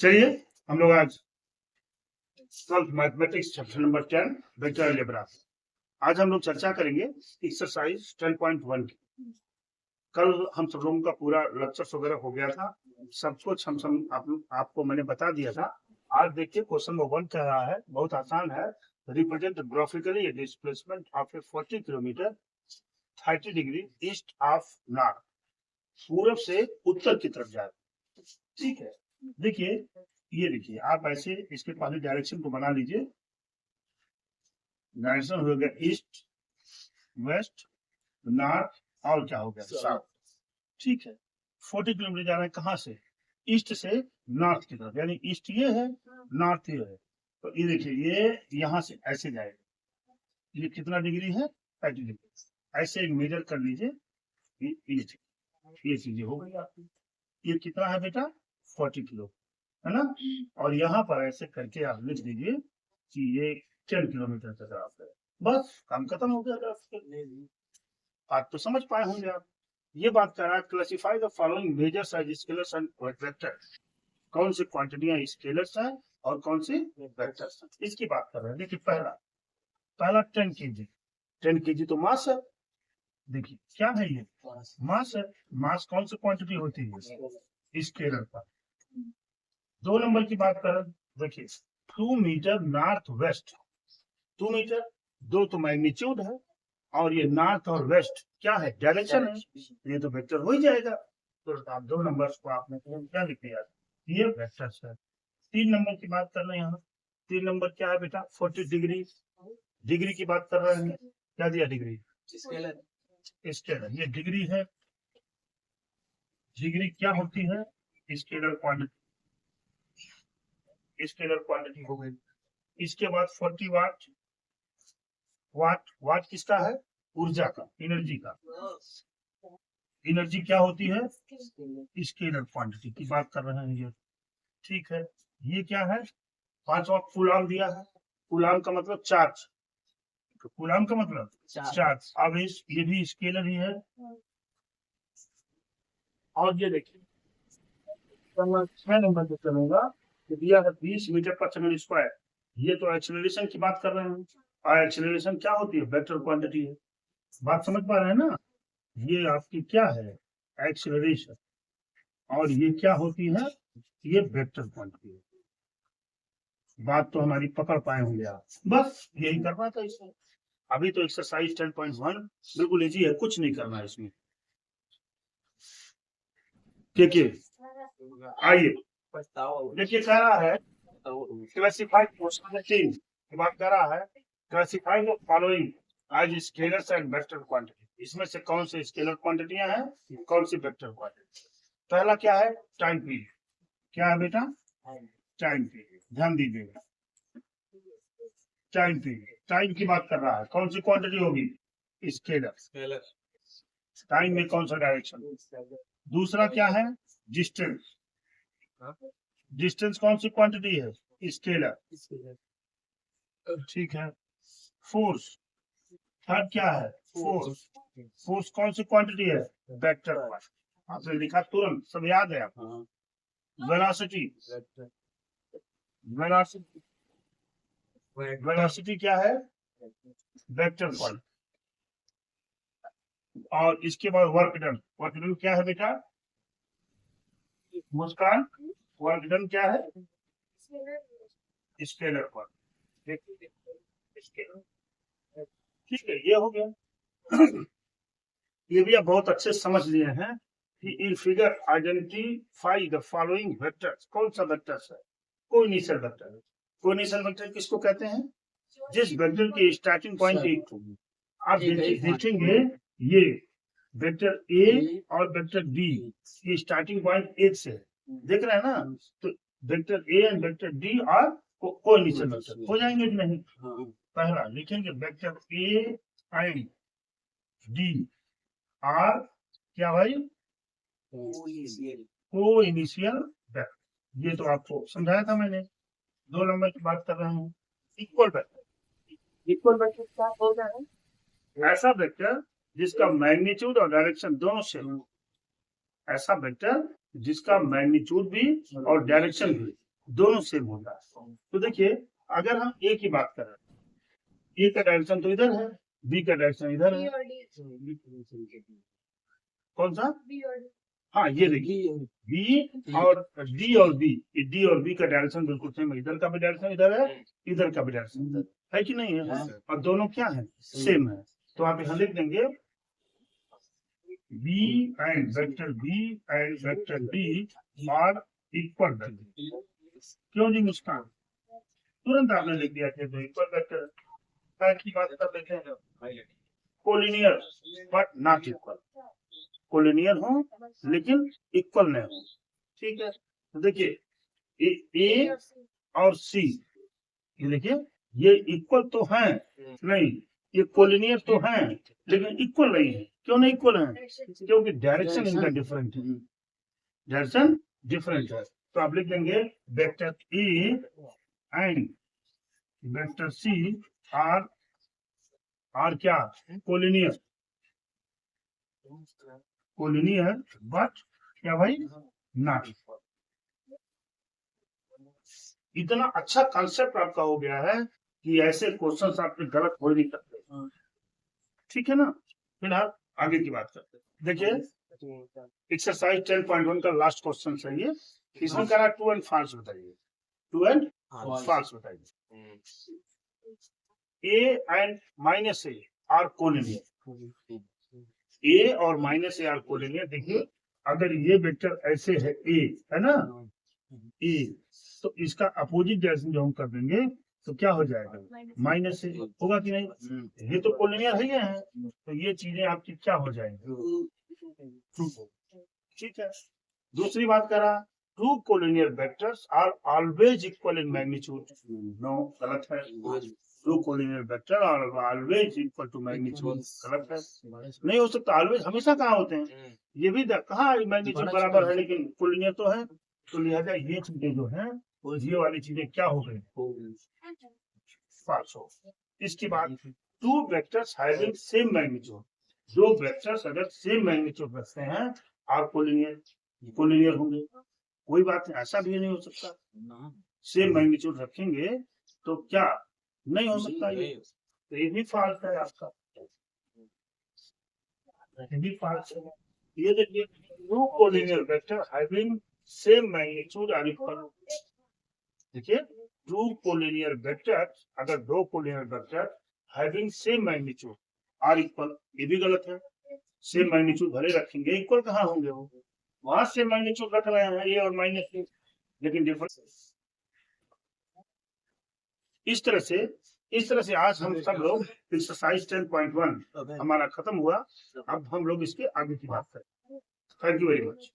चलिए हम लोग आज 12th mathematics chapter number 10 vector algebra आज हम लोग चर्चा करेंगे एक्सरसाइज 10.1 की। कल हम सब लोगों का पूरा लेक्चर्स वगैरह हो गया था, सब कुछ आपको मैंने बता दिया था। आज देखिए क्वेश्चन नंबर 1 कह रहा है, बहुत आसान है। Represent graphically A displacement of A 40 kilometre 30 degree east of north, पूरब से उत्तर की तरफ जाए। ठीक है, देखिए ये देखिए आप ऐसे इसके पहले डायरेक्शन को बना लीजिए। डायरेक्शन हो गया ईस्ट, वेस्ट, नॉर्थ और क्या हो गया साउथ। ठीक है, 40 किलोमीटर जा रहे हैं कहाँ से? ईस्ट से नॉर्थ की तरफ, यानी ईस्ट ये है, नॉर्थ ये है। तो ये देखिए ये यहाँ से ऐसे जाएगा, ये कितना डिग्री है? 30 डिग्री। ऐसे एक मेजर कर लीजिए, ये चीजें हो गई आपकी। ये कितना है बेटा? 40 किलो, है ना। और यहाँ पर ऐसे करके आप लिख दीजिए कि ये 10 किलोमीटर का ग्राफ है। बस काम खत्म हो गया ग्राफ। आज तो समझ पाए होंगे आप। ये बात कर रहा है classify the following measures as scalars and vectors. कौन सी क्वांटिटियां स्केलर्स हैं और कौन सी वेक्टर्स हैं, इसकी बात कर रहे हैं। देखिए पहला 10 केजी। 10 केजी तो मास है। देखिए क्या है ये? मास है। मास कौन सी क्वांटिटी होती है? स्केलर पर। 2 नंबर की बात करें, देखिए 2 मीटर नॉर्थ वेस्ट। 2 मीटर, 2 तो मैग्नीट्यूड है और ये नॉर्थ और वेस्ट क्या है? डायरेक्शन है। ये तो वेक्टर हो ही जाएगा। तो आप 2 नंबर्स को आपने क्या लिख दिया? ये वेक्टर्स है। 3 नंबर की बात कर रहे हैं यहाँ। 3 नंबर क्या है बेटा? 40 डिग्री। डिग्री की बात कर रहे हैं, क्या दिया? Degree scalar. ये डिग्री है। डिग्री क्या होती है? Scalar quantity. स्केलर क्वांटिटी हो गई। इसके बाद 40 वाट। वाट किसका है? ऊर्जा का, एनर्जी का। एनर्जी क्या होती है? स्केलर क्वांटिटी की बात कर रहे हैं ये। ठीक है, ये क्या है? 5वां कूलाम दिया है। कूलाम का मतलब चार्ज। कूलाम का मतलब चार्ज। अब ये भी स्केलर ही है। और ये देखिए 6 नंबर पे चलेगा, तो दिया है 20 मीटर पर सेकंड स्क्वायर। ये तो एक्सेलरेशन की बात कर रहे हैं। और एक्सेलरेशन क्या होती है? वेक्टर क्वांटिटी है। बात समझ पा रहे हैं ना? ये आपकी क्या है? एक्सेलरेशन। और ये क्या होती है? ये वेक्टर क्वांटिटी है। बात तो हमारी पकड़ पाए होंगे आप। बस यही करना था इसमें। अभी तो एक्सरसाइज 10.1 बिल्कुल इजी है, कुछ नहीं करना है इसमें। देखिए आइए, देखिए कह रहा है क्लासिफाई क्वेश्चन की बात कर रहा है। Classify the following as scalars and vector quantity. इसमें से कौन से स्केलर क्वांटिटियां हैं, कौन सी वेक्टर क्वांटिटी? पहला क्या है? Time period. क्या है बेटा? Time period. ध्यान दीजिएगा, टाइम पीरियड। टाइम की बात कर रहा है, कौन सी क्वांटिटी होगी? स्केलर। टाइम में कौन सा डायरेक्शन? दूसरा क्या है? डिस्टेंस। डिस्टेंस कौन सी क्वांटिटी है? स्केलर। ठीक है। फोर्स। थर्ड क्या है? फोर्स। फोर्स कौन सी क्वांटिटी है? वेक्टर। आपने लिखा तुरंत, सब याद है आपको। वेलोसिटी। वेलोसिटी क्या है? Vector quantity. और इसके बाद वर्क डन। वर्क डन क्या है बेटा? मुस्कान, वर्क डन क्या है? Scalar quantity. ठीक है, ये हो गया। ये भी आप बहुत अच्छे समझ लिए हैं कि in figure identify the following vectors. कौन सा वेक्टर्स है? कोइनिशियल वेक्टर। कोइनिशियल वेक्टर किसको कहते हैं? जिस वेक्टर की स्टार्टिंग पॉइंट एक होगी। आप देखेंगे ये वेक्टर ए और वेक्टर बी की स्टार्टिंग पॉइंट एक से देख रहे हैं ना, तो vector A and vector D और कोइनिशियल वेक्टर हो जाएंगे कि नहीं? पहला लिखेंगे vector A and D R क्या भाई? कोइनिशियल वेक्टर। ये तो आपको समझाया था मैंने। 2 नंबर की बात कर रहे हैं, इक्वल वेक्टर। इक्वल वेक्टर क्या बोलते हैं? ऐसा वेक्टर जिसका मैग्नीट्यूड और डायरेक्शन दोनों सेम। ऐसा वेक्टर जिसका मैग्नीट्यूड भी और डायरेक्शन भी दोनों सेम होता है। तो देखिए अगर हम ए की बात करें, ए का डायरेक्शन तो इधर है, बी का डायरेक्शन इधर है, कौन सा? हाँ ये देखिए बी और डी और बी, डी और बी का डायरेक्शन बिल्कुल सेम है, इधर का भी डायरेक्शन इधर है, इधर का भी डायरेक्शन इधर है कि नहीं है, और दोनों क्या है? सेम है। तो आप यहाँ लिख देंगे B and vector B and vector D are equal. क्यों जी मुस्कान? तुरंत आपने लिख दिया कि तो इक्वल वेक्टर की बात कर लेते हैं। Collinear but not equal, collinear हो लेकिन इक्वल नहीं हो, ठीक है। तो देखिए ए और सी, ये देखिए ये इक्वल तो है नहीं, ये कोलिनियर तो है लेकिन इक्वल नहीं है। क्यों नहीं इक्वल है? क्योंकि डायरेक्शन इनका डिफरेंट है, डायरेक्शन डिफरेंट है। तो आप लिख देंगे vector A and vector C are क्या? कोलिनियर, कोलिनियर बट क्या भाई? Not equal. इतना अच्छा कॉन्सेप्ट आपका हो गया है कि ऐसे क्वेश्चंस आपके गलत हो नहीं सकते, ठीक है ना। फिलहाल आगे की बात करते हैं। देखिए एक्सरसाइज 10.1 का लास्ट क्वेश्चन है ये, इसमें करा ट्रू एंड फॉल्स बताइए, ट्रू एंड फॉल्स बताइए। A and minus A are collinear, A और माइनस ए आर कोलिनियर। देखिए अगर ये वेक्टर ऐसे है ए, है ना, ए, तो इसका अपोजिट डायरेक्शन जो हम कर देंगे तो क्या हो जाएगा? माइनस से होगा कि नहीं? ये तो कोलिनियर है, तो ये चीजें आपकी क्या हो जाएंगी? ट्रू, ठीक है। दूसरी बात करा, two collinear vectors are always equal in magnitude. No, गलत है। Two collinear vector are always equal to magnitude, गलत है। नहीं हो सकता, ऑलवेज हमेशा कहाँ होते हैं? ये भी कहाँ मैग्नीट्यूड बराबर है लेकिन कोलिनियर तो है। तो लिहाजा ये चीजें जो है ये वाली चीजें क्या हो गई? फॉल्स हो। इसके बाद two vectors having same magnitude, दो वेक्टर्स अगर सेम मैग्नीट्यूड रखते हैं और कोलिनियर होंगे। कोई बात नहीं, ऐसा भी नहीं हो सकता। सेम मैग्नीट्यूड रखेंगे तो क्या नहीं हो सकता? ये तो ये भी फॉल्स है आपका, ये भी फॉल्स है। ये देखिए two collinear vector having same magnitude are equal. देखिए टू कोलिनियर वेक्टर, अगर दो collinear vector having same magnitude are equal, ये भी गलत है। सेम मैग्नीट्यूड भले रखेंगे, इक्वल कहाँ होंगे? वो वहां सेम मैग्नीट्यूड रख रहे हैं, ये और माइनस के, लेकिन डिफरेंस। इस तरह से आज हम सब लोग एक्सरसाइज 10.1 हमारा खत्म हुआ। अब हम लोग इसके आगे की बात करें। Thank you very much.